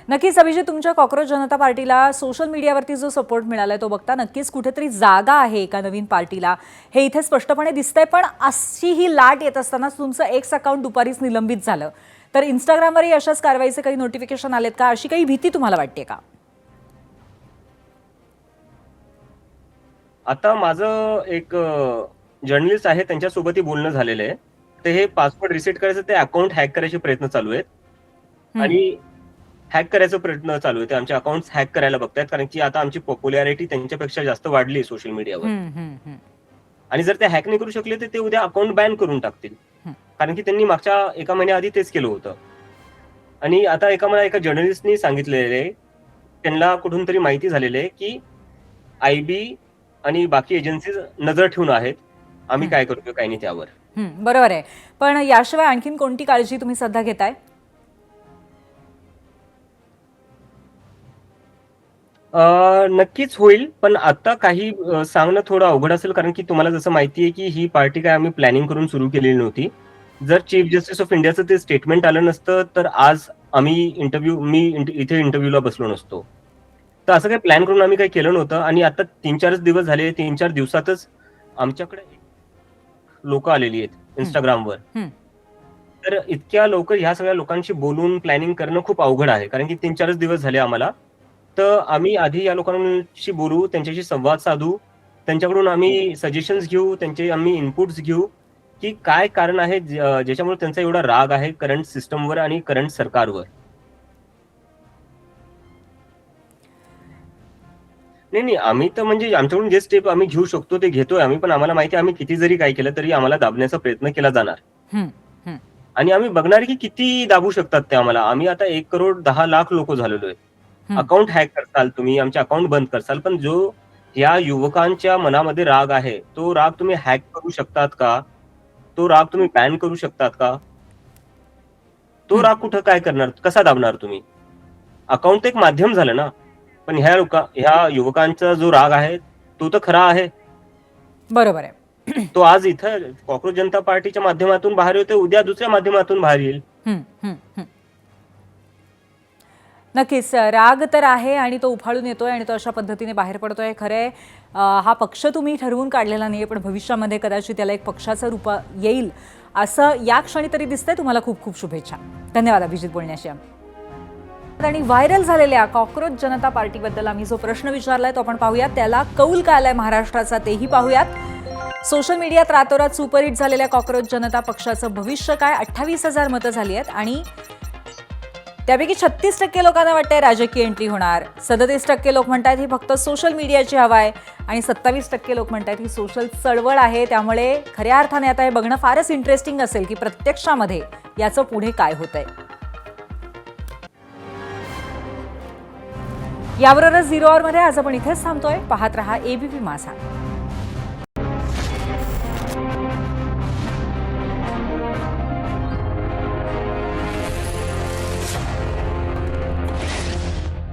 नक्कीच अभिजित, तुमच्या कॉक्रोच जनता पार्टीला सोशल मीडियावरती जो सपोर्ट मिळालाय तो बघता नक्कीच कुठेतरी जागा आहे एका नवीन पार्टीला, हे इथे स्पष्टपणे दिसतंय. पण अशी ही लाट येत असताना तुमचं एक्स अकाउंट दुपारीच निलंबित झालं, तर इंस्टाग्रामवरही अशाच कारवाईचे काही नोटिफिकेशन आलेत का? अशी काही भीती तुम्हाला वाटते का? आता माझं एक जर्नलिस्ट आहेत त्यांच्यासोबतही बोलणं झालेलं आहे. ते हे पासवर्ड रिसेट करायचं, ते अकाउंट हॅक करायचे प्रयत्न चालू आहेत आणि हॅक करायचा प्रयत्न चालू आहे. ते आमचे अकाउंट हॅक करायला बघतायत, कारण की आता आमची पॉप्युलॅरिटी त्यांच्यापेक्षा जास्त वाढली सोशल मीडियावर. आणि जर ते हॅक नाही करू शकले तर ते उद्या अकाउंट बॅन करून टाकतील, कारण की त्यांनी मागच्या 1 महिन्याआधी तेच केलं होतं. आणि आता मला एका जर्नलिस्टनी सांगितलेलं आहे, त्यांना कुठून तरी माहिती झालेली आहे की IB आणि बाकी एजन्सीज नजर ठेवून आहेत, आम्ही काय करतोय काय नाही त्यावर. बरोबर आहे. पण याशिवाय आणखीन कोणती काळजी तुम्ही सध्या घेताय? नक्कीच होईल, पण आता काही सांगणं थोडं अवघड असेल, कारण की तुम्हाला जसं माहिती आहे की ही पार्टी काय आम्ही प्लॅनिंग करून सुरू केलेली नव्हती. जर चीफ जस्टिस ऑफ इंडियाचं ते स्टेटमेंट आलं नसतं तर आज मी इथे इंटरव्ह्यूला बसलो नसतो. तर असं काही प्लॅन करून आम्ही काही केलं नव्हतं. आणि आता 3-4 दिवस झाले, 3-4 दिवसातच आमच्याकडे लोक आलेली आहेत इंस्टाग्रामवर. तर इतक्या लवकर ह्या सगळ्या लोकांशी बोलून प्लॅनिंग करणं खूप अवघड आहे, कारण की 3-4 दिवस झाले आम्हाला. तर आम्ही आधी या लोकांशी बोलू, त्यांच्याशी संवाद साधू, त्यांच्याकडून आम्ही सजेशन्स घेऊ, त्यांचे आम्ही इनपुट्स घेऊ की काय कारण आहे ज्याच्यामुळे त्यांचा एवढा राग आहे करंट सिस्टमवर आणि करंट सरकारवर. नाही, आम्ही तर म्हणजे आमच्याकडून जे स्टेप आम्ही घेऊ शकतो ते घेतोय आम्ही, पण आम्हाला माहिती आहे आम्ही किती जरी काय केलं तरी आम्हाला दाबण्याचा प्रयत्न केला जाणार. आणि आम्ही बघणार की किती दाबू शकतात ते आम्हाला. आम्ही आता 1,10,00,000 लोक झालेलो आहे. अकाउंट हॅक करसाल तुम्ही, आमचे अकाउंट बंद करसाल, पण जो या युवकांच्या मनामध्ये राग आहे तो राग तुम्ही हॅक करू शकतात का? तो राग तुम्ही बॅन करू शकतात का? तो राग कुठं काय करणार, कसा दाबणार तुम्ही? अकाउंट एक माध्यम झालं ना, पण ह्या युवकांचा जो राग आहे तो तर खरा आहे. बरोबर आहे. तो आज इथं कॉक्रोच जनता पार्टीच्या माध्यमातून बाहेर येतोय, उद्या दुसऱ्या माध्यमातून बाहेर येईल. नक्कीच राग तर आहे आणि तो उफाळून येतोय आणि तो अशा पद्धतीने बाहेर पडतोय. खरंय हा पक्ष तुम्ही ठरवून काढलेला नाहीये, पण भविष्यामध्ये कदाचित त्याला एक पक्षाचं रूप येईल असं या क्षणी तरी दिसतंय. तुम्हाला खूप खूप शुभेच्छा. धन्यवाद अभिजित बोलण्याशी. आणि व्हायरल झालेल्या कॉक्रोच जनता पार्टीबद्दल आम्ही जो प्रश्न विचारलाय तो आपण पाहूयात. त्याला कौल काय आलाय महाराष्ट्राचा तेही पाहूयात. सोशल मीडियात रातोरात सुपरहिट झालेल्या कॉक्रोच जनता पक्षाचं भविष्य काय? 28,000 मतं झाली आहेत आणि त्यापैकी 36% लोकांना वाटतंय राजकीय एंट्री होणार. 37% लोक म्हणतात ही फक्त सोशल मीडियाची हवा आहे आणि 27% लोक म्हणतात ही सोशल चळवळ आहे. त्यामुळे खऱ्या अर्थाने आता हे बघणं फारच इंटरेस्टिंग असेल की प्रत्यक्षामध्ये याचं पुढे काय होतंय. याबरोबरच 0 आवरमध्ये आज आपण इथेच थांबतोय. पाहत रहा ABP माझा.